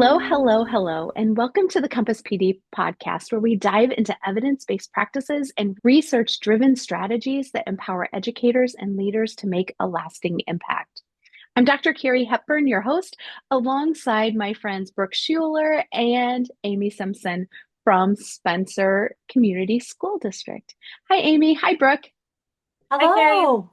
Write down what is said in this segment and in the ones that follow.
Hello, hello, hello, and welcome to the Compass PD podcast, where we dive into evidence-based practices and research-driven strategies that empower educators and leaders to make a lasting impact. I'm Dr. Carrie Hepburn, your host, alongside my friends Brook Schueller and Amy Simpson from Spencer Community School District. Hi, Amy. Hi, Brook. Hi, Carrie. Hello.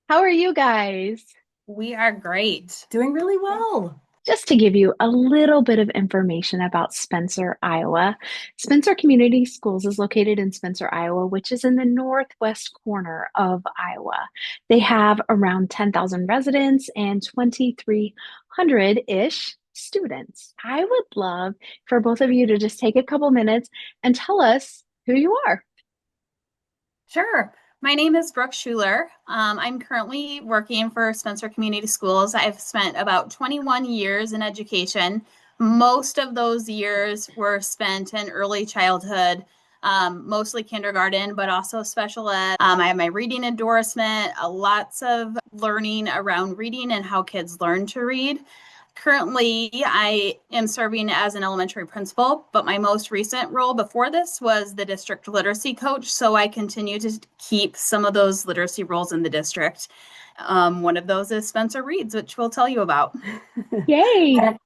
How are you guys? We are great. Doing really well. Just to give you a little bit of information about Spencer, Iowa, Spencer Community Schools is located in Spencer, Iowa, which is in the northwest corner of Iowa. They have around 10,000 residents and 2,300-ish students. I would love for both of you to just take a couple minutes and tell us who you are. Sure. My name is Brook Schueller. I'm currently working for Spencer Community Schools. I've spent about 21 years in education. Most of those years were spent in early childhood, mostly kindergarten, but also special ed. I have my reading endorsement, lots of learning around reading and how kids learn to read. Currently, I am serving as an elementary principal, but my most recent role before this was the district literacy coach. So I continue to keep some of those literacy roles in the district. One of those is Spencer Reads, which we'll tell you about. Yay!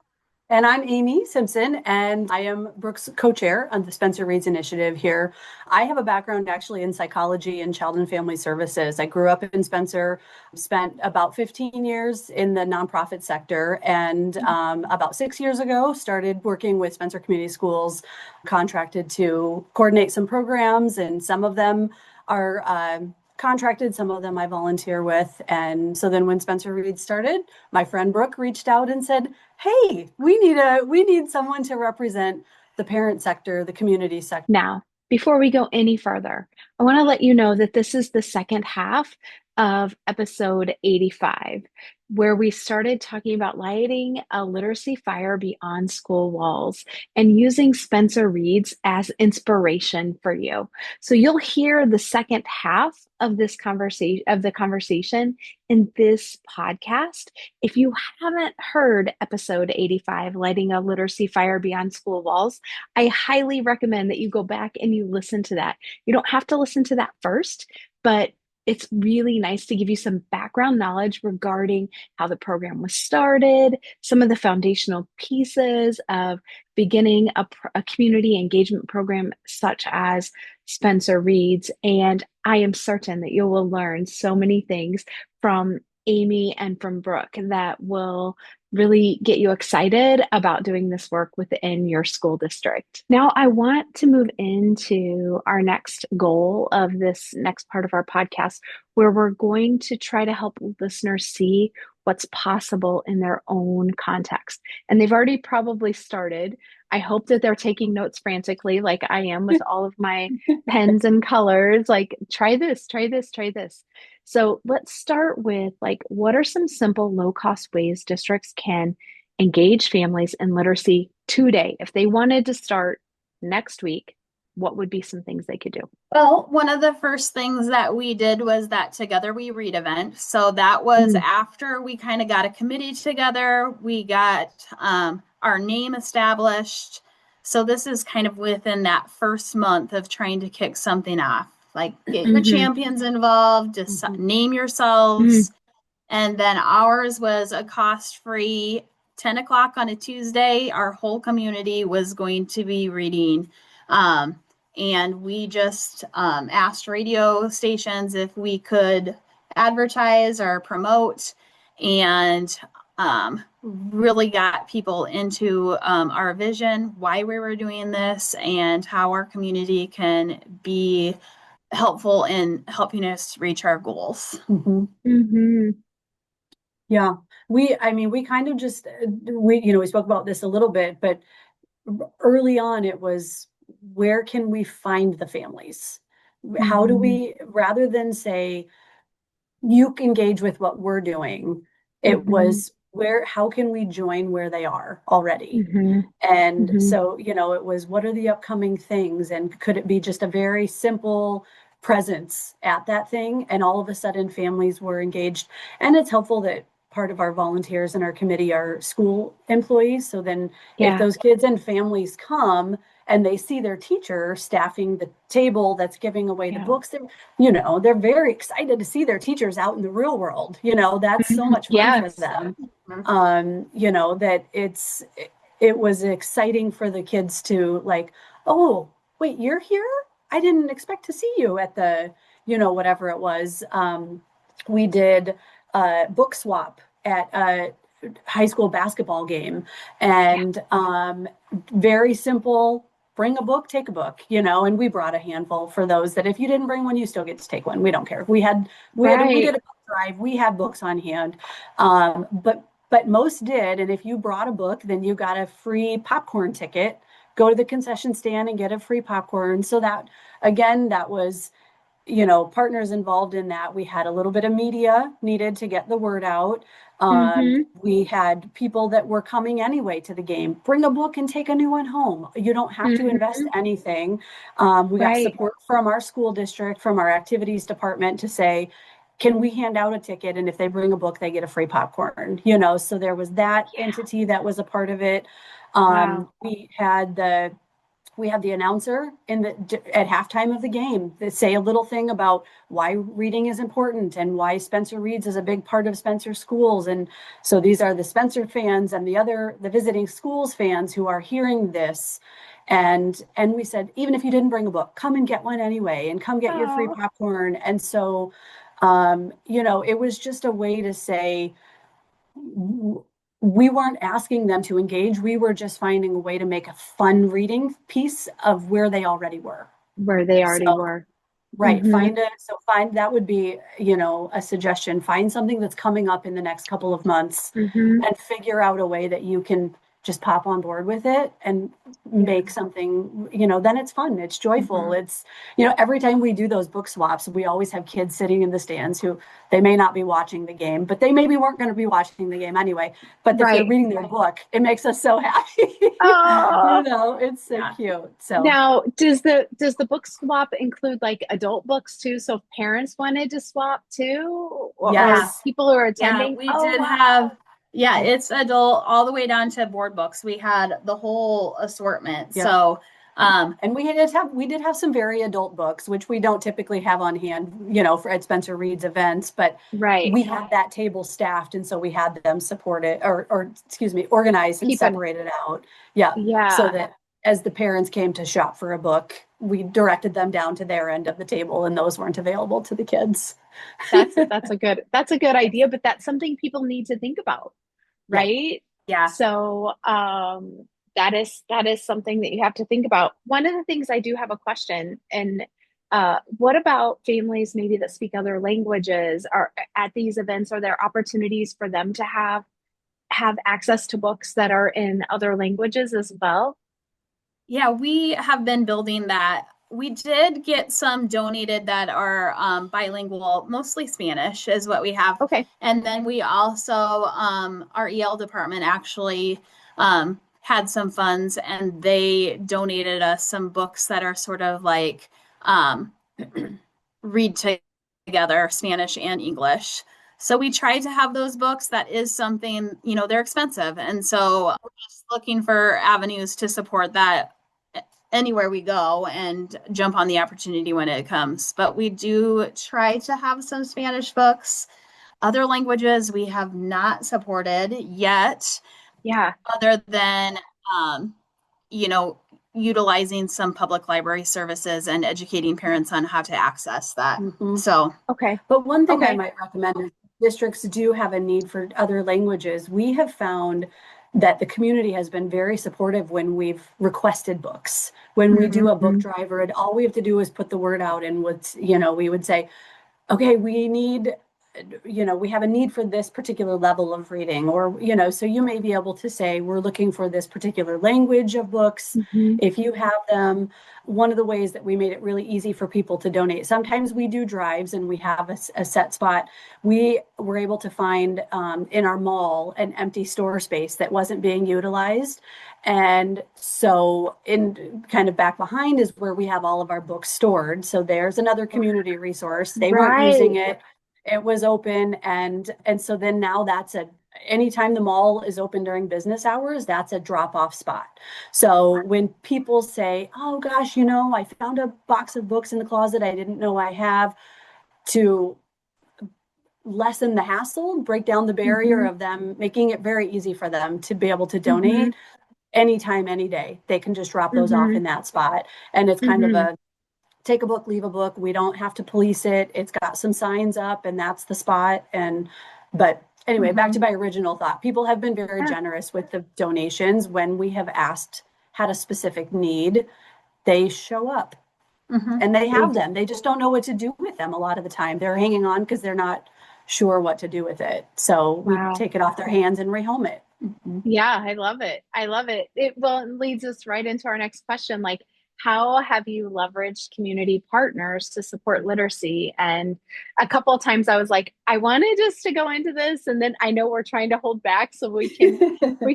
And I'm Amy Simpson, and I am Brook's co-chair on the Spencer Reads Initiative here. I have a background actually in psychology and child and family services. I grew up in Spencer, spent about 15 years in the nonprofit sector, and about 6 years ago started working with Spencer Community Schools, contracted to coordinate some programs, and some of them are contracted, some of them I volunteer with. And so then when Spencer Reads started, my friend Brooke reached out and said, "Hey, we need someone to represent the parent sector, the community sector." Now, before we go any further, I want to let you know that this is the second half of episode 85, where we started talking about lighting a literacy fire beyond school walls and using Spencer Reads as inspiration for you. So you'll hear the second half of this conversation in this podcast. If you haven't heard episode 85, Lighting a Literacy Fire Beyond School Walls, I highly recommend that you go back and you listen to that. You don't have to listen to that first, but it's really nice to give you some background knowledge regarding how the program was started, some of the foundational pieces of beginning a community engagement program such as Spencer Reads. And I am certain that you will learn so many things from Amy and from Brooke that will really get you excited about doing this work within your school district. Now, I want to move into our next goal of this next part of our podcast, where we're going to try to help listeners see what's possible in their own context. And they've already probably started. I hope that they're taking notes frantically, like I am with all of my pens and colors, like try this, try this, try this. So let's start with like, what are some simple low-cost ways districts can engage families in literacy today? If they wanted to start next week, what would be some things they could do? Well, one of the first things that we did was that Together We Read event. So that was Mm, after we kind of got a committee together. We got our name established. So this is kind of within that first month of trying to kick something off. Like get your mhm, champions involved, just Mhm. name mm, yourselves. And then ours was a cost-free 10 o'clock on a Tuesday. Our whole community was going to be reading. And we just asked radio stations if we could advertise or promote, and really got people into our vision, why we were doing this, and how our community can be helpful in helping us reach our goals. Mhm. mhm, Yeah, we kind of just we spoke about this a little bit, but early on it was, where can we find the families? How do mhm, we, rather than say you engage with what we're doing, it mhm, was, how can we join where they are already? mhm, And mhm. so, it was, what are the upcoming things? And could it be just a very simple presence at that thing? And all of a sudden families were engaged. And it's helpful that part of our volunteers in our committee are school employees. So then if Yeah. those kids and families come and they see their teacher staffing the table that's giving away the Yeah. books, they're very excited to see their teachers out in the real world. That's so much fun for Yes. them. That it was exciting for the kids to like, oh, wait, you're here? I didn't expect to see you at the, whatever it was. We did a book swap at a high school basketball game, Yeah. and very simple. Bring a book, take a book, and we brought a handful for those that if you didn't bring one, you still get to take one. We don't care. We did Right. a book drive. We had books on hand, but most did. And if you brought a book, then you got a free popcorn ticket. Go to the concession stand and get a free popcorn. So that again, that was partners involved in that. We had a little bit of media needed to get the word out. Mm-hmm. We had people that were coming anyway to the game. Bring a book and take a new one home. You don't have to invest Mm-hmm. anything. We got Right. support from our school district, from our activities department to say, can we hand out a ticket? And if they bring a book, they get a free popcorn, So there was that Yeah. entity that was a part of it. Wow. We had the announcer at halftime of the game that say a little thing about why reading is important and why Spencer Reads is a big part of Spencer schools. And so these are the Spencer fans and the visiting schools fans who are hearing this. And we said, even if you didn't bring a book, come and get one anyway, and come get your free Oh, popcorn. And so, it was just a way to say, we weren't asking them to engage. We were just finding a way to make a fun reading piece of where they already were. where they So, already were. right, Mm-hmm. find that would be, a suggestion. Find something that's coming up in the next couple of months Mm-hmm. and figure out a way that you can just pop on board with it and Yeah. make something, then it's fun, it's joyful. Mm-hmm. It's, every time we do those book swaps, we always have kids sitting in the stands who they may not be watching the game, but they maybe weren't going to be watching the game anyway. But if they're Right. reading their book, it makes us so happy. Oh, It's so Yeah. cute. So now does the book swap include like adult books too? So if parents wanted to swap too, or Yeah. yes, people who are Yeah. attending? We Oh, did wow. have, yeah, it's adult all the way down to board books. We had the whole assortment. yep. So, And we did have some very adult books, which we don't typically have on hand, for at Spencer Reed's events, but Right. we had that table staffed, and so we had them support it or excuse me, organized and Keep it. separate it out. Yeah. So Yeah. that as the parents came to shop for a book, we directed them down to their end of the table, and those weren't available to the kids. That's a good idea, but that's something people need to think about, Yeah. right? yeah. So that is something that you have to think about. One of the things I do have a question, and what about families maybe that speak other languages? Are at these events, are there opportunities for them to have access to books that are in other languages as well? Yeah, we have been building that. We did get some donated that are bilingual, mostly Spanish is what we have. Okay. And then we also, our EL department actually had some funds and they donated us some books that are sort of like um, read together, Spanish and English. So we tried to have those books. That is something, they're expensive. And so we're just looking for avenues to support that anywhere we go and jump on the opportunity when it comes. But we do try to have some Spanish books. Other languages we have not supported yet, Yeah. other than, um, you know, utilizing some public library services and educating parents on how to access that. Mhm. So, Okay. But one thing I Okay. might recommend is districts do have a need for other languages. We have found that the community has been very supportive when we've requested books. When we do a book Mhm. drive, or all we have to do is put the word out, and we would say, okay, we have a need for this particular level of reading, or, so you may be able to say, we're looking for this particular language of books. Mhm. If you have them, one of the ways that we made it really easy for people to donate, sometimes we do drives and we have a set spot. We were able to find in our mall an empty store space that wasn't being utilized. And so in kind of back behind is where we have all of our books stored. So there's another community resource. They weren't using Right. it. It was open, and so then now that's a anytime the mall is open during business hours, that's a drop-off spot. So when people say, "Oh gosh, I found a box of books in the closet I didn't know I have," to lessen the hassle, break down the barrier Mm-hmm. of them, making it very easy for them to be able to Mm-hmm. donate anytime, any day. They can just drop those off Mm-hmm. in that spot. And it's kind of Mm-hmm. a take a book, leave a book. We don't have to police it. It's got some signs up and that's the spot. But anyway, back to Mm-hmm. my original thought. People have been very Yeah. generous with the donations when we have asked, had a specific need, they show up Mm-hmm. and they They have them. They just don't know what to do with them a lot of the time. They're hanging on because they're not sure what to do with it. So we wow. take it off their hands and rehome it. Mhm. Yeah, I love it. I love it. It leads us right into our next question. Like, how have you leveraged community partners to support literacy? And a couple of times I was like, I wanted us to go into this, and then I know we're trying to hold back so we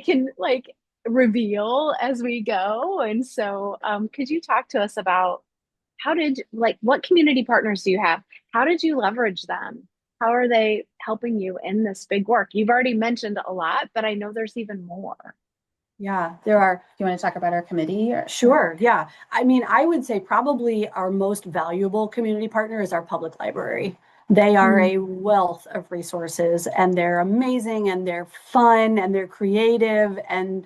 can like reveal as we go. And so, could you talk to us about what community partners do you have? How did you leverage them? How are they helping you in this big work? You've already mentioned a lot, but I know there's even more. Yeah, there are. Do you want to talk about our committee? Sure. Yeah. I mean, I would say probably our most valuable community partner is our public library. They are Mm, a wealth of resources and they're amazing and they're fun and they're creative and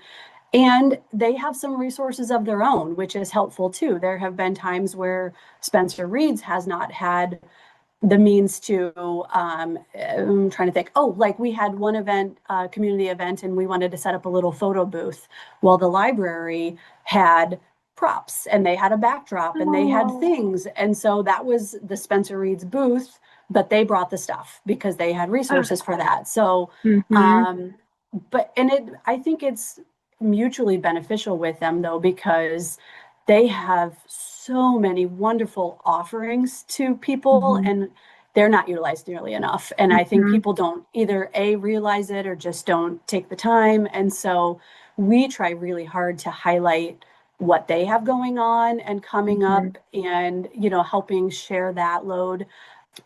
they have some resources of their own, which is helpful too. There have been times where Spencer Reads has not had the means to I'm trying to think. Oh, like we had one event, community event, and we wanted to set up a little photo booth. Well, the library had props and they had a backdrop and they had oh, things. And so that was the Spencer Reed's booth, but they brought the stuff because they had ah, resources for that. So mm-hmm, um but and it I think it's mutually beneficial with them though, because they have so many wonderful offerings to people mm-hmm, and they're not utilized nearly enough. And I think mm-hmm, people don't either A, realize it or just don't take the time. And so we try really hard to highlight what they have going on and coming mm-hmm. up and, helping share that load.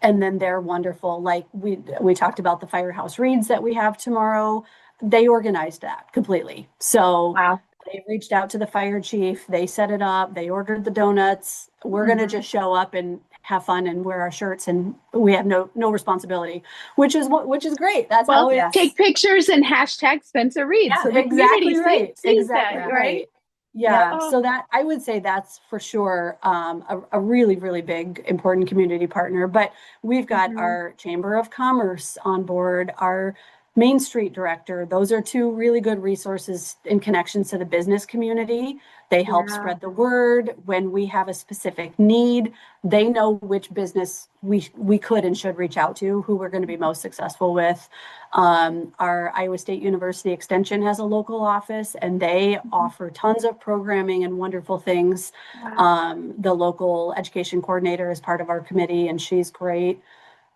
And then they're wonderful. Like we talked about the Firehouse Reads that we have tomorrow. They organized that completely. So Wow. they reached out to the fire chief. They set it up. They ordered the donuts. We're gonna Mm-hmm. just show up and have fun and wear our shirts, and we have no responsibility, which is great. That's Well, how take it's. pictures and hashtag Spencer Reed Yeah, so the community exactly right. sees that, Exactly Yeah. right? right. Yep. Yeah. Oh, So that I would say that's for sure a really, really big, important community partner. But we've got mm-hmm, our Chamber of Commerce on board, our Main Street director. Those are two really good resources in connections to the business community. They help yeah. spread the word when we have a specific need. They know which business we could and should reach out to, who we're going to be most successful with. Our Iowa State University Extension has a local office and they Mm-hmm. offer tons of programming and wonderful things. Wow. The local education coordinator is part of our committee and she's great.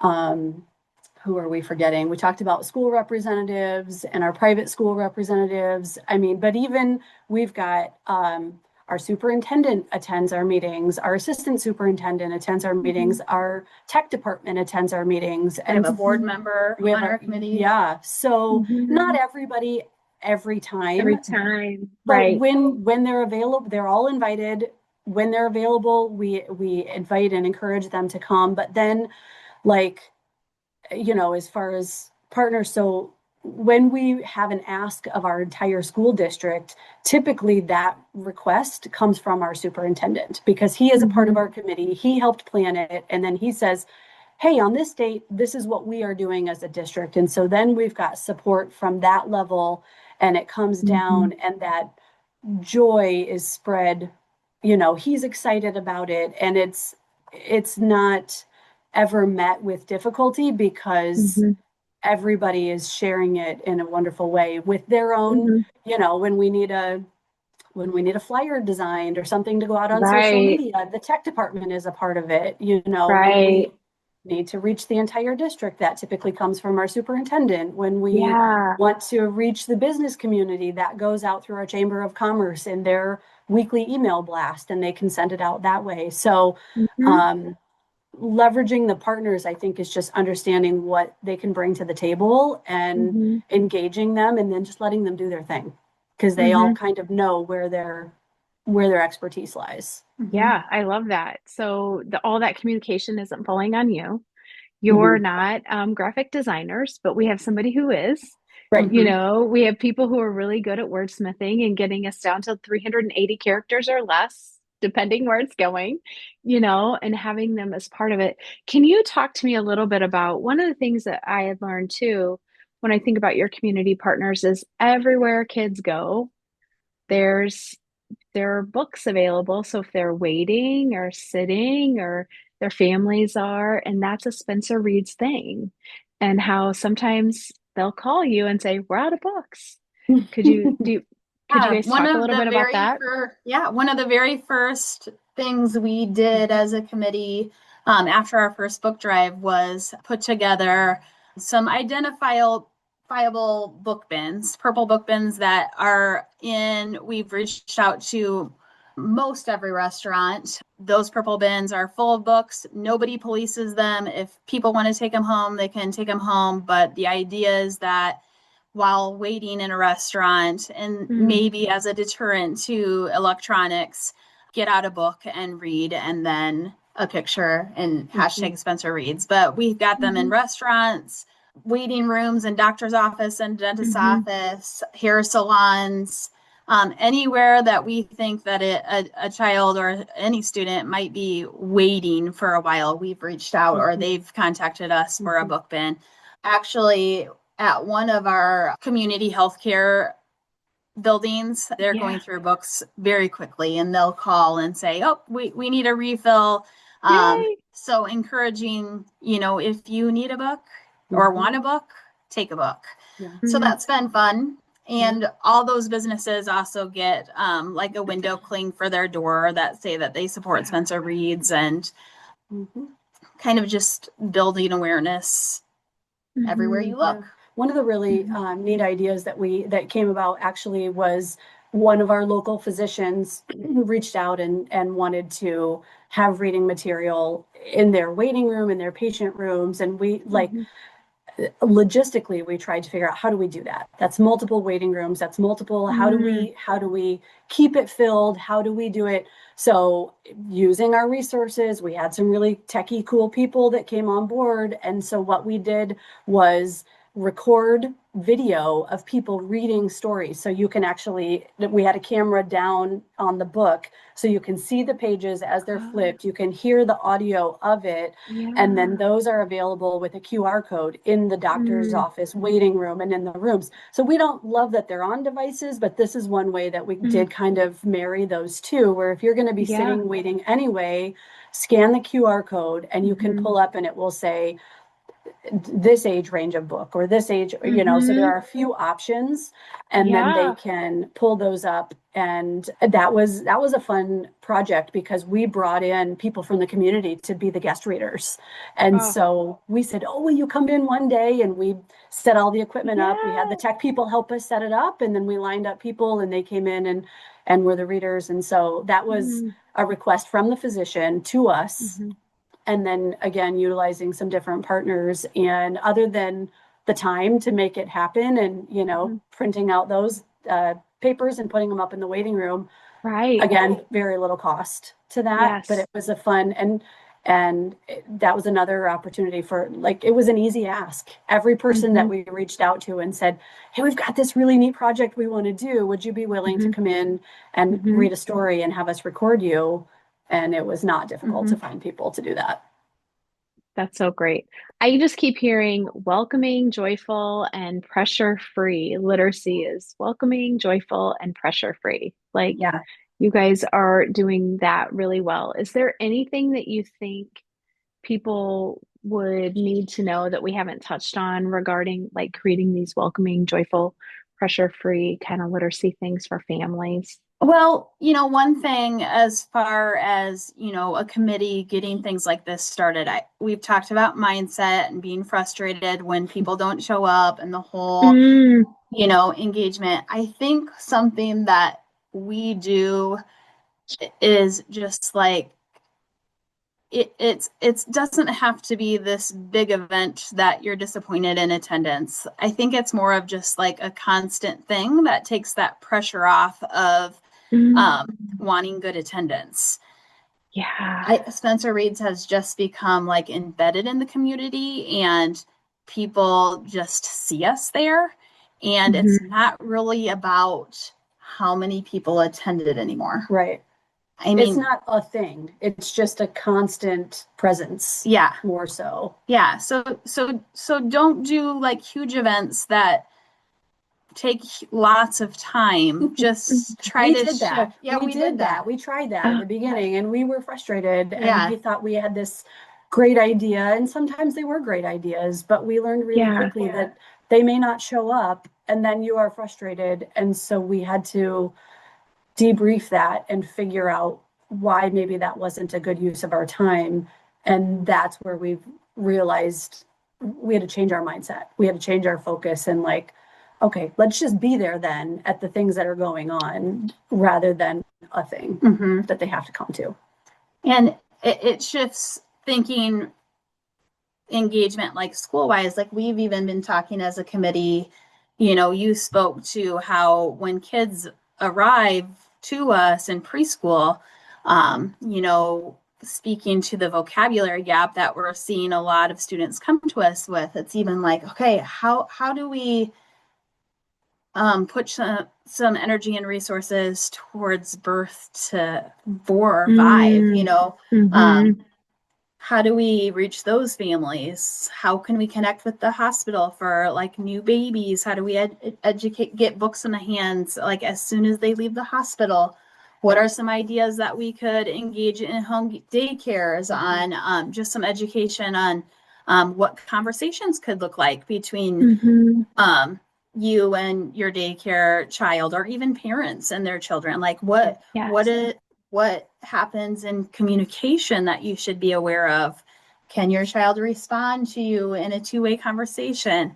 Um, who are we forgetting? We talked about school representatives and our private school representatives. I mean, but even we've got our superintendent attends our meetings, our assistant superintendent attends our Mm-hmm. meetings, our tech department attends our meetings, We have and a board member we have on our our committee. yeah. So not Mm-hmm. everybody every Every time, time, but right? when they're available, they're all invited. When they're available, we invite and encourage them to come. But then, like as far as partners, so when we have an ask of our entire school district, typically that request comes from our superintendent because he is a part Mm-hmm. of our committee. He helped plan it. And then he says, hey, on this date, this is what we are doing as a district. And so then we've got support from that level and it comes Mm-hmm. down and that joy is spread. He's excited about it and it's not ever met with difficulty because Mm-hmm. everybody is sharing it in a wonderful way with their own, Mm-hmm. when we need a flyer designed or something to go out on social Right, media, the tech department is a part of it. When we right. need to reach the entire district, that typically comes from our superintendent. When we Yeah. want to reach the business community, that goes out through our Chamber of Commerce in their weekly email blast, and they can send it out that way. So Mm-hmm. um, leveraging the partners, I think, is just understanding what they can bring to the table and Hmm. engaging them and then just letting them do their thing because they all Hmm. kind of know where their expertise lies. Mhm. Yeah, I love that. So all that communication isn't falling on you. You're Mhm. not graphic designers, but we have somebody who is. Right. You Mhm. know, we have people who are really good at wordsmithing and getting us down to 380 characters or less, depending where it's going, and having them as part of it. Can you talk to me a little bit about one of the things that I had learned too, when I think about your community partners, is everywhere kids go, there's there are books available. So if they're waiting or sitting or their families are, and that's a Spencer Reed's thing. And how sometimes they'll call you and say, "We're out of books." Could you do could you Yeah, guys talk a little bit about that? one of the very first things we did as a committee after our first book drive was put together some identifiable book bins, purple book bins that are in, we've reached out to most every restaurant. Those purple bins are full of books. Nobody polices them. If people want to take them home, they can take them home. But the idea is that while waiting in a restaurant and Mm, maybe as a deterrent to electronics, get out a book and read and then a picture and Mhm. hashtag Spencer reads. But we've got them in mhm, restaurants, waiting rooms and doctor's office and dentist's mhm, office, hair salons, anywhere that we think that a child or any student might be waiting for a while. We've reached out or Mhm. they've contacted us for a Mhm. book bin. Actually, at one of our community healthcare buildings, they're going yeah. through books very quickly and they'll call and say, oh, we need a refill. Yay. So encouraging, if you need a book or Mhm. want a book, take a book. Yeah. So Mm, that's been fun. Yeah. And all those businesses also get like a window cling for their door that say that they support yeah. Spencer Reads and Mhm. kind of just building awareness everywhere Hmm. you Yeah. look. One of the really Hmm. neat ideas that came about actually was one of our local physicians reached out and wanted to have reading material in their waiting room, in their patient rooms, and we like Hmm. logistically we tried to figure out how do we do that. That's multiple waiting rooms, that's multiple, Mm, how do we keep it filled, how do we do it? So using our resources, we had some really techie cool people that came on board, and so what we did was record video of people reading stories. So you can actually, we had a camera down on the book so you can see the pages as they're oh, flipped, you can hear the audio of it, and then yeah. those are available with a QR code in the doctor's Mm, office waiting room and in the rooms. So we don't love that they're on devices, but this is one way that we mm, did kind of marry those two, where if you're going to be yeah. sitting waiting anyway, scan the QR code and you can Hmm. pull up and it will say this age range of book or this age, so there Hmm. are a few options and then they Yeah. can pull those up. And that was a fun project because we brought in people from the community to be the guest readers. And Oh, so we said, oh, will you come in one day? And we set all the equipment up. We had the yeah. tech people help us set it up. And then we lined up people and they came in and were the readers. And so that was Mm, a request from the physician to us, hmm. and then again utilizing some different partners. And other than the time to make it happen and Hmm. printing out those papers and putting them up in the waiting room, Right. again very little cost to that, but Yes. it was a fun and that was another opportunity for, like, it was an easy ask. Every person that Hmm. we reached out to and said, hey, we've got this really neat project we want to do, would you be willing to Hmm. come in and Hmm. read a story and have us record you? And it was not difficult Hmm. to find people to do that. That's so great. I just keep hearing welcoming, joyful, and pressure-free. Literacy is welcoming, joyful, and pressure-free. Like Yeah. you guys are doing that really well. Is there anything that you think people would need to know that we haven't touched on regarding like creating these welcoming, joyful, pressure-free kind of literacy things for families? Well, one thing as far as, a committee getting things like this started, we've talked about mindset and being frustrated when people don't show up and the whole, Mm, engagement. I think something that we do is just like it doesn't have to be this big event that you're disappointed in attendance. I think it's more of just like a constant thing that takes that pressure off of Mm, wanting good attendance. yeah. Spencer Reed's has just become like embedded in the community, and people just see us there. And it's Hmm. not really about how many people attended anymore. Right. I It's mean, not a thing. It's just a constant presence, yeah, more so. yeah. So don't do like huge events that take lots of time. Just try We to did shift. that. Yeah, We we did did that. that. We tried that in Oh, the beginning and we were frustrated and Yeah. we thought we had this great idea. And sometimes they were great ideas, but we learned really yeah. quickly that they may not show up and then you are frustrated. And so we had to debrief that and figure out why maybe that wasn't a good use of our time. And that's where we've realized we had to change our mindset. We had to change our focus and like, okay, let's just be there then at the things that are going on rather than a thing Hmm. that they have to come to. And it shifts thinking engagement like school wise. Like we've even been talking as a committee, you spoke to how when kids arrive to us in preschool, speaking to the vocabulary gap that we're seeing a lot of students come to us with, it's even like, okay, how do we put some energy and resources towards birth to 4 or 5, Mm, um, hmm. how do we reach those families? How can we connect with the hospital for like new babies? How do we educate, get books in the hands like as soon as they leave the hospital? What are some ideas that we could engage in home daycares on? Just some education on what conversations could look like between Hmm. um, you and your daycare child, or even parents and their children. Like Yes. what happens in communication that you should be aware of? Can your child respond to you in a two-way conversation?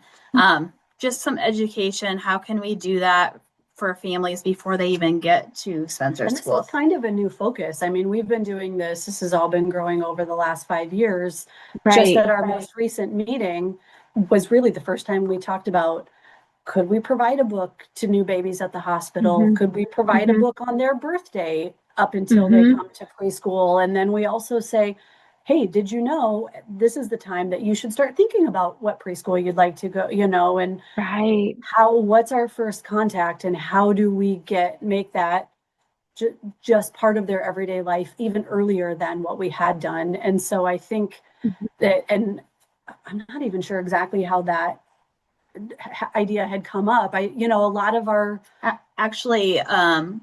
Just some education. How can we do that for families before they even get to Spencer And this is School? kind of a new focus. I mean, we've been doing this, this has all been growing over the last 5 years. Just Right. at our most recent meeting was really the first time we talked about could we provide a book to new babies at the hospital? Hmm. Could we provide a Hmm. book on their birthday up until they Hmm. come to preschool? And then we also say, hey, did you know this is the time that you should start thinking about what preschool you'd like to go, and Right. what's our first contact and how do we make that just part of their everyday life even earlier than what we had done. And so I think Mhm. that, and I'm not even sure exactly how that idea had come up. A lot of our, Actually,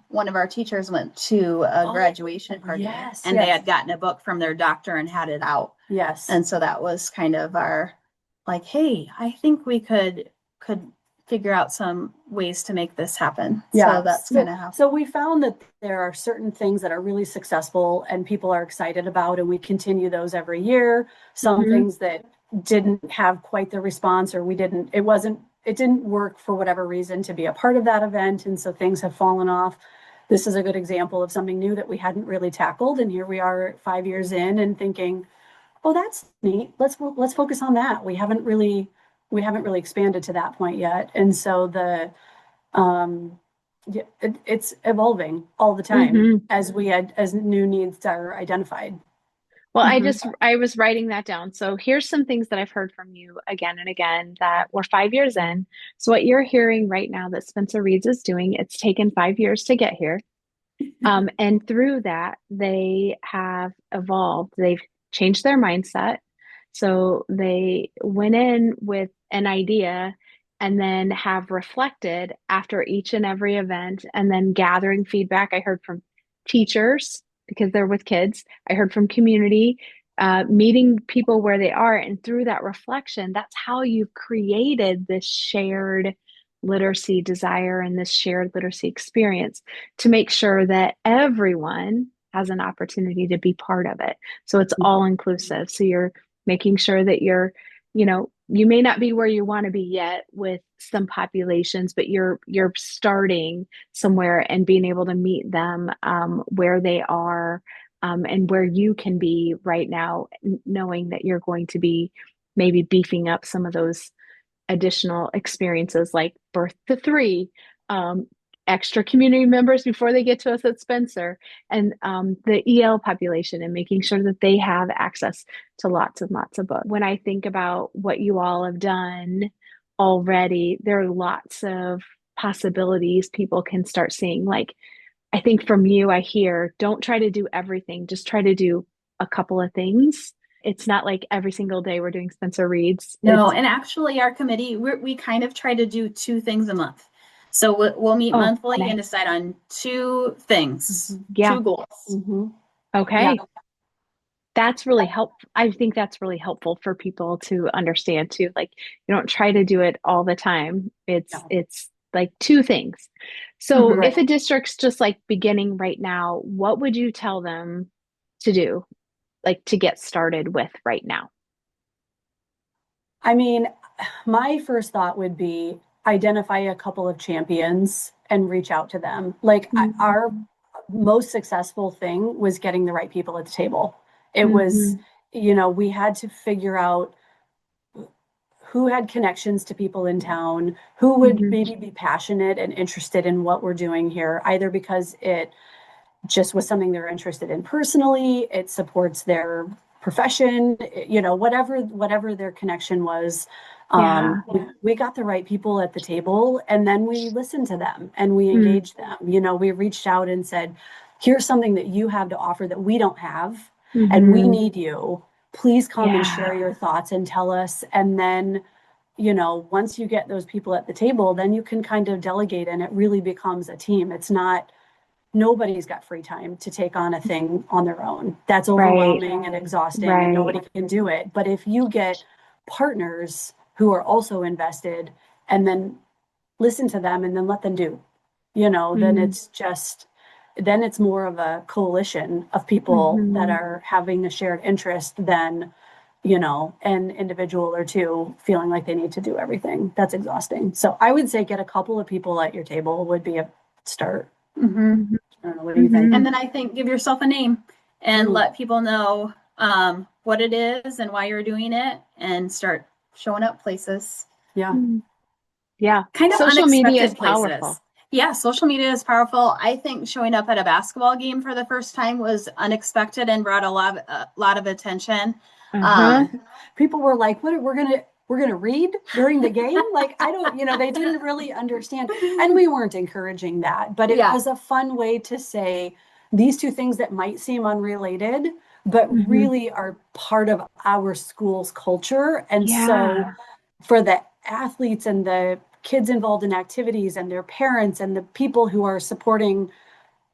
one of our teachers went to a oh, graduation party, yes, and they yes, had gotten a book from their doctor and had it out. yes, And so that was kind of our like, hey, I think we could figure out some ways to make this happen. So yeah. that's kind of how. So we found that there are certain things that are really successful and people are excited about, and we continue those every year. Some Hmm. things that didn't have quite the response, or it didn't work for whatever reason to be a part of that event. And so things have fallen off. This is a good example of something new that we hadn't really tackled. And here we are 5 years in and thinking, oh, that's neat. Let's focus on that. We haven't really expanded to that point yet. And so um yeah, it's evolving all the time Hmm. as new needs are identified. Well, Mhm. I was writing that down. So here's some things that I've heard from you again and again that we're 5 years in. So what you're hearing right now that Spencer Reeds is doing, it's taken 5 years to get here. And through that, they have evolved. They've changed their mindset. So they went in with an idea and then have reflected after each and every event and then gathering feedback. I heard from teachers because they're with kids, I heard from community, meeting people where they are. And through that reflection, that's how you've created this shared literacy desire and this shared literacy experience to make sure that everyone has an opportunity to be part of it. So it's all inclusive. So you're making sure that you may not be where you want to be yet with some populations, but you're starting somewhere and being able to meet them where they are and where you can be right now, knowing that you're going to be maybe beefing up some of those additional experiences like birth to three, um, extra community members before they get to us at Spencer, and the EL population, and making sure that they have access to lots and lots of books. When I think about what you all have done already, there are lots of possibilities people can start seeing. Like, I think from you, I hear don't try to do everything, just try to do a couple of things. It's not like every single day we're doing Spencer Reads. No, and actually, our committee, we kind of try to do two things a month. So we'll meet Oh, monthly and nice. decide on two things, Yeah. two goals. Mhm. Yeah. Okay. That's really helpful. I think that's really helpful for people to understand too. Like, you don't try to do it all the time. No. It's like two things. So Mhm. if Right. a district's just like beginning right now, what would you tell them to do, like to get started with right now? I mean, my first thought would be identify a couple of champions and reach out to them. Like our Mm-hmm. most successful thing was getting the right people at the table. It was, Mm-hmm. we had to figure out who had connections to people in town, who would Mm-hmm. maybe be passionate and interested in what we're doing here, either because it just was something they're interested in personally, it supports their profession, whatever their connection was. Yeah. We got the right people at the table, and then we listened to them and we Mm-hmm. engaged them. We reached out and said, here's something that you have to offer that we don't have, and we Mm-hmm. need you. Please come and Yeah. share your thoughts and tell us. And then, once you get those people at the table, then you can kind of delegate and it really becomes a team. It's not, nobody's got free time to take on a thing on their own. That's Right. overwhelming and exhausting, and Right. nobody can do it. But if you get partners who are also invested and then listen to them and then let them do, then Mm-hmm. then it's more of a coalition of people that Mm-hmm. are having a shared interest than, an individual or two feeling like they need to do everything. That's exhausting. So I would say get a couple of people at your table would be a start. Mhm. I don't know. What do you think? Mm-hmm. And then I think give yourself a name and Mm, let people know what it is and why you're doing it and start showing up places, yeah. Mm-hmm. Yeah. kind of Social media is unexpected places. powerful. Yeah, social media is powerful. I think showing up at a basketball game for the first time was unexpected and brought a lot of attention. Uh-huh. Um, People were like, "What? We're gonna read during the game?" Like, I don't. They didn't really understand, and we weren't encouraging that. But it yeah. was a fun way to say these two things that might seem unrelated, but Mm-hmm. really are part of our school's culture. And so, Yeah. for the athletes and the kids involved in activities and their parents and the people who are supporting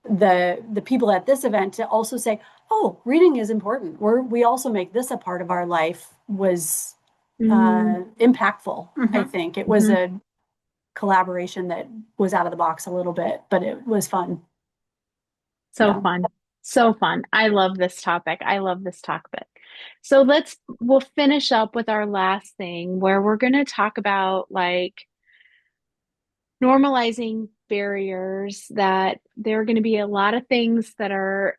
the people at this event to also say, oh, reading is important, we also make this a part of our life, was Mm-hmm. impactful. I Mhm. think it was Mm-hmm. a collaboration that was out of the box a little bit, but it was fun. So Yeah. fun. So fun. I love this topic. I love this topic. So we'll finish up with our last thing where we're going to talk about like normalizing barriers, that there are going to be a lot of things that are,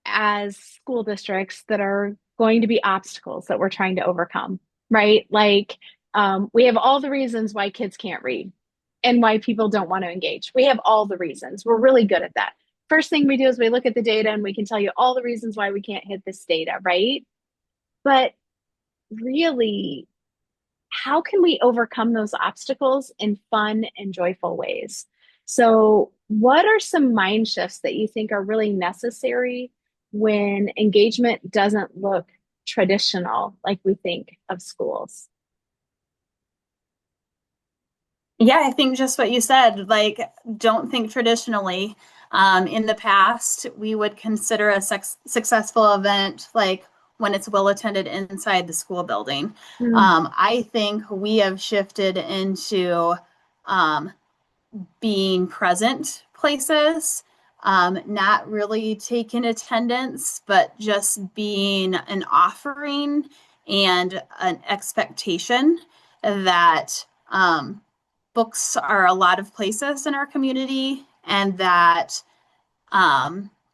as school districts, that are going to be obstacles that we're trying to overcome, right? Like, we have all the reasons why kids can't read and why people don't want to engage. We have all the reasons. We're really good at that. First thing we do is we look at the data and we can tell you all the reasons why we can't hit this data, right? But really, how can we overcome those obstacles in fun and joyful ways? So, what are some mind shifts that you think are really necessary when engagement doesn't look traditional like we think of schools? Yeah, I think just what you said, like, don't think traditionally. In the past, we would consider a successful event like when it's well attended inside the school building. Mm, I think we have shifted into um, being present places, not really taking attendance, but just being an offering and an expectation that books are a lot of places in our community and that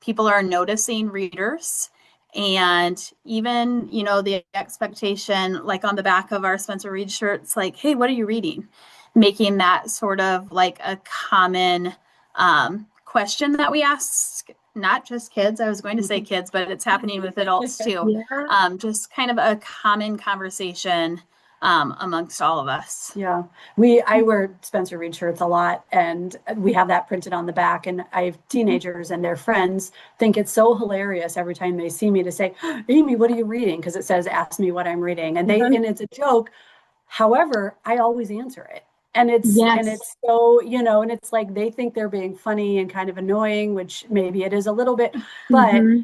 people are noticing readers. And even, the expectation, like on the back of our Spencer Read shirts, like, hey, what are you reading? Making that sort of like a common question that we ask, not just kids. I was going to say kids, but it's happening with adults too. Yeah. Just kind of a common conversation amongst all of us. Yeah, I wear Spencer Reed shirts a lot, and we have that printed on the back. And I have teenagers and their friends think it's so hilarious every time they see me to say, "Amy, what are you reading?" Because it says, "Ask me what I'm reading," and it's a joke. However, I always answer it. And Yes. it's so, and it's like they think they're being funny and kind of annoying, which maybe it is a little bit, but Hmm.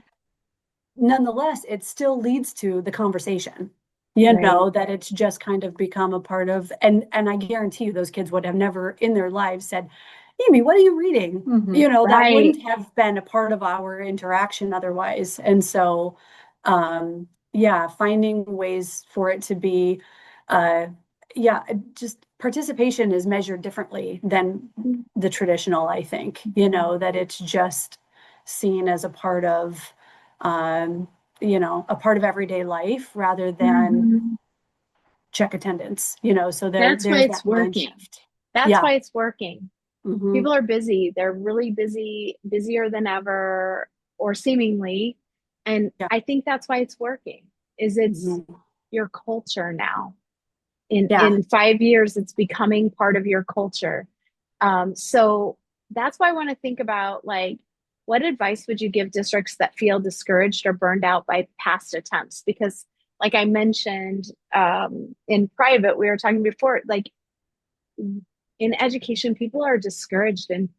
nonetheless, it still leads to the conversation. Right. That it's just kind of become a part of, and I guarantee you those kids would have never in their lives said, Amy, what are you reading? Mm-hmm. That Right. wouldn't have been a part of our interaction otherwise. And so, yeah, finding ways for it to be, uh, yeah, just participation is measured differently than the traditional, I think, that it's just seen as a part of, um, a part of everyday life rather than Hmm. check attendance, so That's why there's it's that mind working. shift. That's Yeah. why it's working. Hmm. People are busy. They're really busy, busier than ever, or seemingly. And Yeah. I think that's why it's working, is it's Hmm. your culture now. In Yeah. in 5 years, it's becoming part of your culture. So that's why I want to think about like what advice would you give districts that feel discouraged or burned out by past attempts? Because like I mentioned in private, we were talking before, like in education, people are discouraged and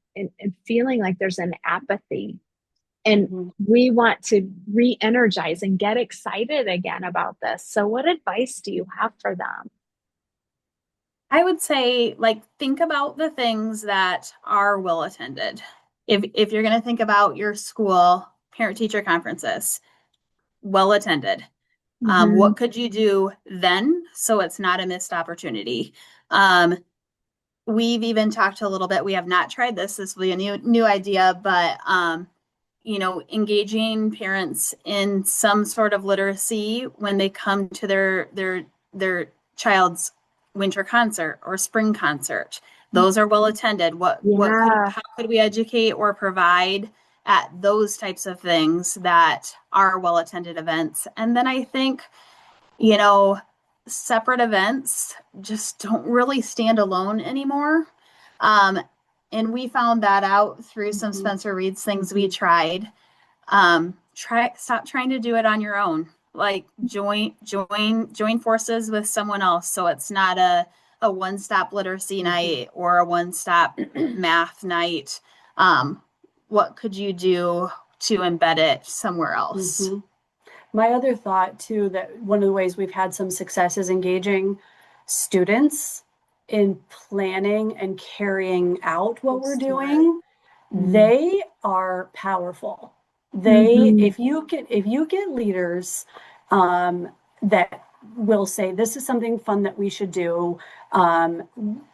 feeling like there's an apathy. And Hmm. we want to re energize and get excited again about this. So, what advice do you have for them? I would say, like, think about the things that are well attended. If you're going to think about your school parent teacher conferences, well attended. Mm-hmm. What could you do then so it's not a missed opportunity? Um, we've even talked a little bit. We have not tried this. This will be a new idea, but engaging parents in some sort of literacy when they come to their child's winter concert or spring concert. Those are well attended. What could Yeah. how could we educate or provide at those types of things that are well attended events? And then I think, you know, separate events just don't really stand alone anymore. Um, and we found that out through some Hmm. Spencer Reed's things we tried. Stop trying to do it on your own. Like join forces with someone else. So it's not a one-stop literacy Hmm. night or a one-stop math night. What could you do to embed it somewhere else? Hmm. My other thought too, that one of the ways we've had some success is engaging students in planning and carrying out what So we're smart. doing. They are powerful. Mm-hmm. If you get leaders that will say this is something fun that we should do, um,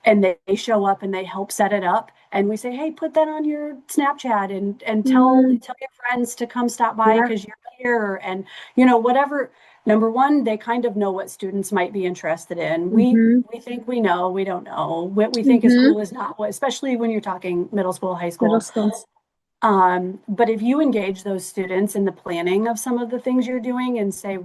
and they show up and they help set it up, and we say, hey, put that on your Snapchat and tell Mm-hmm. your friends to come stop by Yeah. because you're here, and whatever. Number one, they kind of know what students might be interested in. Mm-hmm. We think we know, we don't know. What we think is Mm-hmm. cool is not what, especially when you're talking middle school, high Middle school. school. But if you engage those students in the planning of some of the things you're doing and say,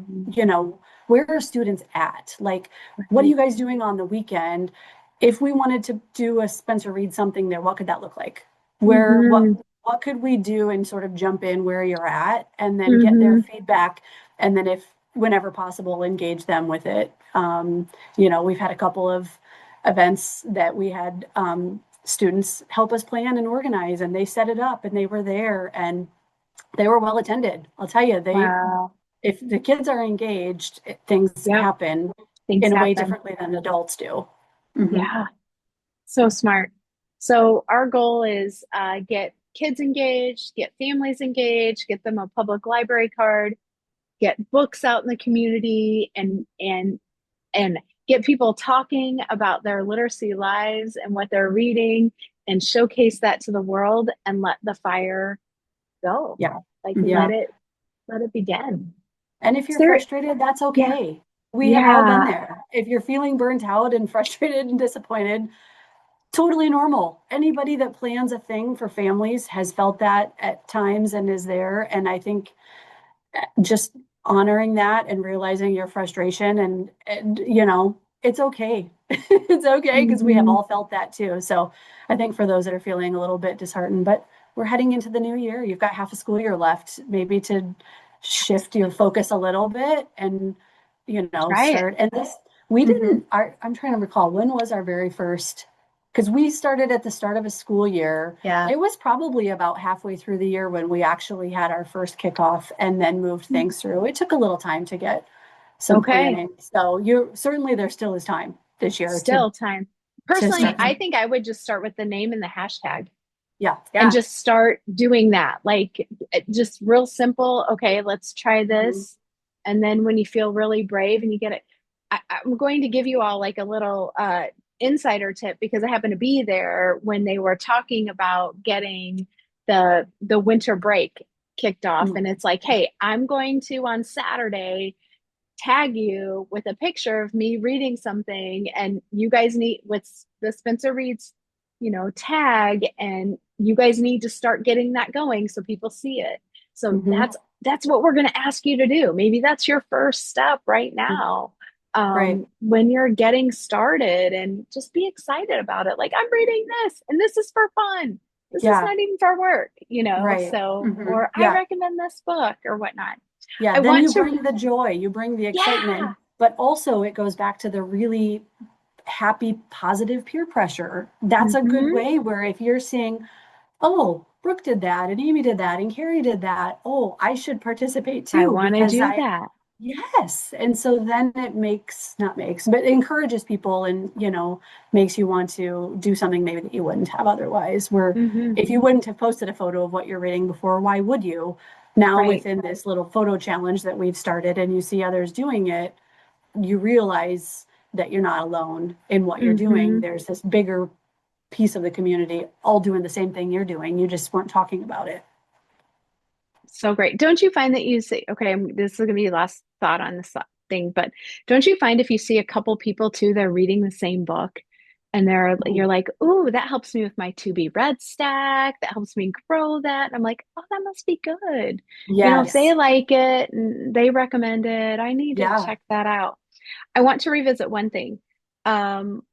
where are students at? Like, what are Right. you guys doing on the weekend? If we wanted to do a Spencer Read something there, what could that look like? Where, Mm-hmm. what could we do and sort of jump in where you're at and then get their Mm-hmm. feedback? And then if, whenever possible, engage them with it. We've had a couple of events that we had, students help us plan and organize, and they set it up and they were there and they were well attended. I'll tell you, Wow. if the kids are engaged, things Yep. happen Things in a way happen. differently than adults do. Mm-hmm. Yeah. So smart. So our goal is get kids engaged, get families engaged, get them a public library card, get books out in the community, and get people talking about their literacy lives and what they're reading, and showcase that to the world and let the fire go. Yeah. Like Yeah. let it begin. And if Is you're there, frustrated, that's yeah, okay. We have all been yeah, there. If you're feeling burnt out and frustrated and disappointed, totally normal. Anybody that plans a thing for families has felt that at times and is there. And I think just honoring that and realizing your frustration and it's okay. It's okay because we have hmm all felt that too. So I think for those that are feeling a little bit disheartened, but we're heading into the new year. You've got half a school year left, maybe to shift your focus a little bit and try it. start. And this we hmm didn't I'm trying to recall when was our very first, because we started at the start of a school year. Yeah. It was probably about halfway through the year when we actually had our first kickoff and then moved things through. It took a little time to get some Okay, planning. So you certainly there still is time this year still time. to Personally, start. Mhm. I think I would just start with the name and the hashtag Yeah. and Yeah. just start doing that. Like just real simple. Okay, let's try Mhm. this. And then when you feel really brave and you get it, I'm going to give you all like a little insider tip because I happen to be there when they were talking about getting the winter break kicked off. And Mhm. it's like, hey, I'm going to on Saturday tag you with a picture of me reading something and you guys need with the Spencer Reads, tag and you guys need to start getting that going so people see it. So Mhm. that's what we're going to ask you to do. Maybe that's your first step right now. Right. When you're getting started and just be excited about it. Like I'm reading this and this is for fun. This is Yeah. not even for work, Right. so, Mhm. or I Yeah. recommend this book or whatnot. Yeah. I Then want you to, bring the joy, you bring the yeah. excitement, but also it goes back to the really happy, positive peer pressure. That's a good hmm way where if you're seeing, oh, Brooke did that, and Amy did that, and Carrie did that. Oh, I should participate I too want to because do that. yes. And so then it makes, not makes, but encourages people and, makes you want to do something maybe that you wouldn't have otherwise. Where hmm if you wouldn't have posted a photo of what you're reading before, why would you? Now, Right. within this little photo challenge that we've started and you see others doing it, you realize that you're not alone in what you're doing. hmm There's this bigger piece of the community all doing the same thing you're doing. You just weren't talking about it. So great. Don't you find that you see, okay, this is going to be last thought on this thing, but don't you find if you see a couple people too, they're reading the same book and you're like, oh, that helps me with my to be read stack. That helps me grow that. And I'm like, oh, that must be good. If they Yes. like it and they recommend it, I need to Yeah. check that out. I want to revisit one thing. Um,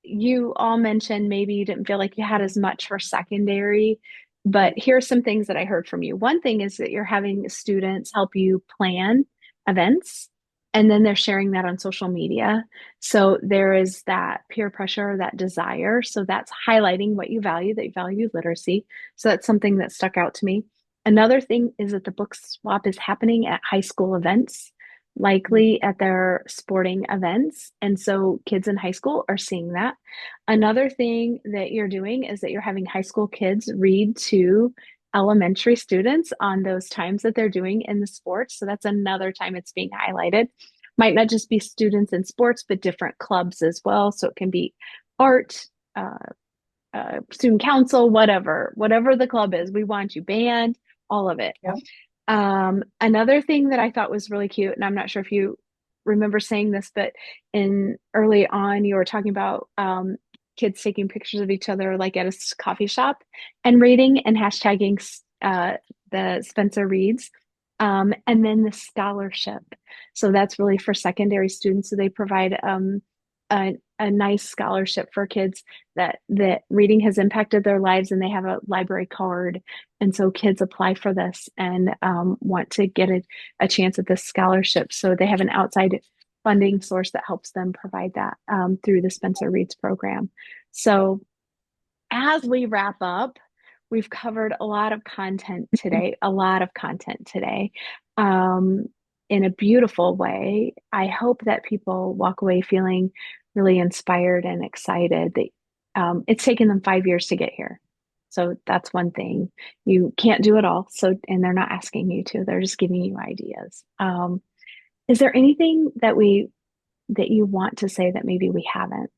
you all mentioned maybe you didn't feel like you had as much for secondary, but here's some things that I heard from you. One thing is that you're having students help you plan events, and then they're sharing that on social media. So there is that peer pressure, that desire. So that's highlighting what you value, that you value literacy. So that's something that stuck out to me. Another thing is that the book swap is happening at high school events, likely at their sporting events. And so kids in high school are seeing that. Another thing that you're doing is that you're having high school kids read to elementary students on those times that they're doing in the sports. So that's another time it's being highlighted. Might not just be students in sports, but different clubs as well. So it can be art, uh, student council, whatever the club is. We want you, band, all of it. Yep. Another thing that I thought was really cute, and I'm not sure if you remember saying this, but in early on, you were talking about kids taking pictures of each other, like at a coffee shop, and reading and hashtagging the Spencer Reads, and then the scholarship. So that's really for secondary students. So they provide a nice scholarship for kids that reading has impacted their lives, and they have a library card and so kids apply for this and want to get a chance at this scholarship. So they have an outside funding source that helps them provide that through the Spencer Reads program. So as we wrap up, we've covered a lot of content today, um, in a beautiful way. I hope that people walk away feeling really inspired and excited that it's taken them 5 years to get here. So that's one thing. You can't do it all. So, and they're not asking you to, they're just giving you ideas. Is there anything that you want to say that maybe we haven't?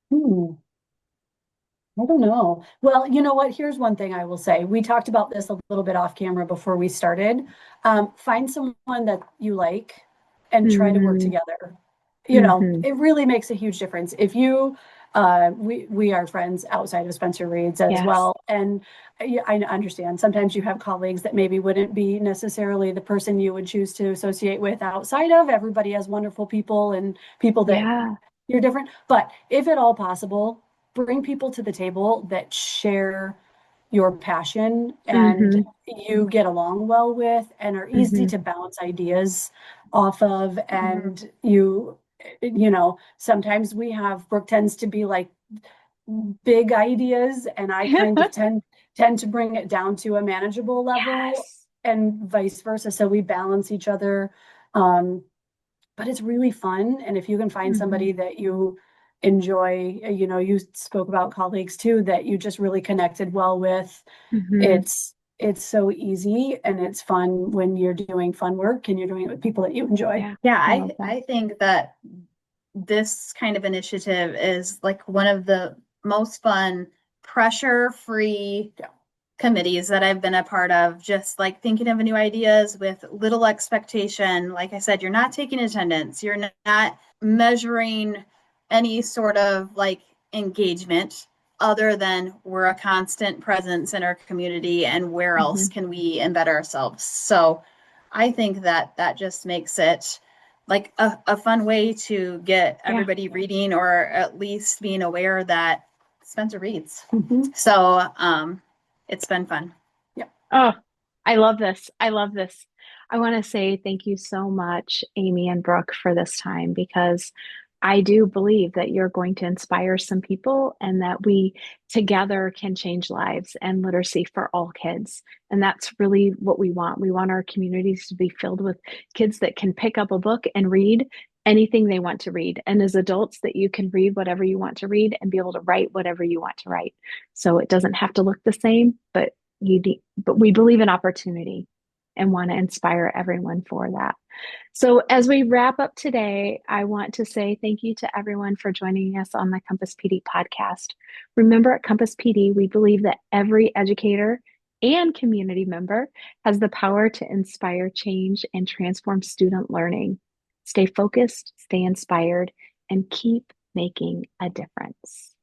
Hmm. I don't know. Well, you know what? Here's one thing I will say. We talked about this a little bit off camera before we started. Find someone that you like and try to work Mm-hmm. together. Mm-hmm. It really makes a huge difference. If you, we are friends outside of Spencer Reed's as Yes. well, and I understand sometimes you have colleagues that maybe wouldn't be necessarily the person you would choose to associate with outside of. Everybody has wonderful people and people that Yeah. you're different. But if at all possible, bring people to the table that share your passion and Mm-hmm. you get along well with and are easy Mm-hmm. to bounce ideas off of. Mhm. And sometimes we have Brooke tends to be like big ideas, and I kind of tend to bring it down to a manageable level Yes. and vice versa. So we balance each other. Um, but it's really fun. And if you can find Mm-hmm. somebody that you enjoy, you spoke about colleagues too, that you just really connected well with, Mm-hmm. it's so easy and it's fun when you're doing fun work and you're doing it with people that you enjoy. Yeah. Yeah, I love that. I think that this kind of initiative is like one of the most fun, pressure-free Yeah. committees that I've been a part of, just like thinking of new ideas with little expectation. Like I said, you're not taking attendance, you're not measuring any sort of like engagement other than we're a constant presence in our community and where Mm-hmm. else can we embed ourselves. So I think that that just makes it like a fun way to get Yeah. everybody reading or at least being aware that Spencer reads. Mhm. So it's been fun. Yeah. Oh, I love this. I love this. I want to say thank you so much, Amy and Brooke, for this time because I do believe that you're going to inspire some people and that we together can change lives and literacy for all kids. And that's really what we want. We want our communities to be filled with kids that can pick up a book and read anything they want to read. And as adults, that you can read whatever you want to read and be able to write whatever you want to write. So it doesn't have to look the same, but we believe in opportunity and want to inspire everyone for that. So, as we wrap up today, I want to say thank you to everyone for joining us on the Compass PD podcast. Remember, at Compass PD, we believe that every educator and community member has the power to inspire change and transform student learning. Stay focused, stay inspired, and keep making a difference.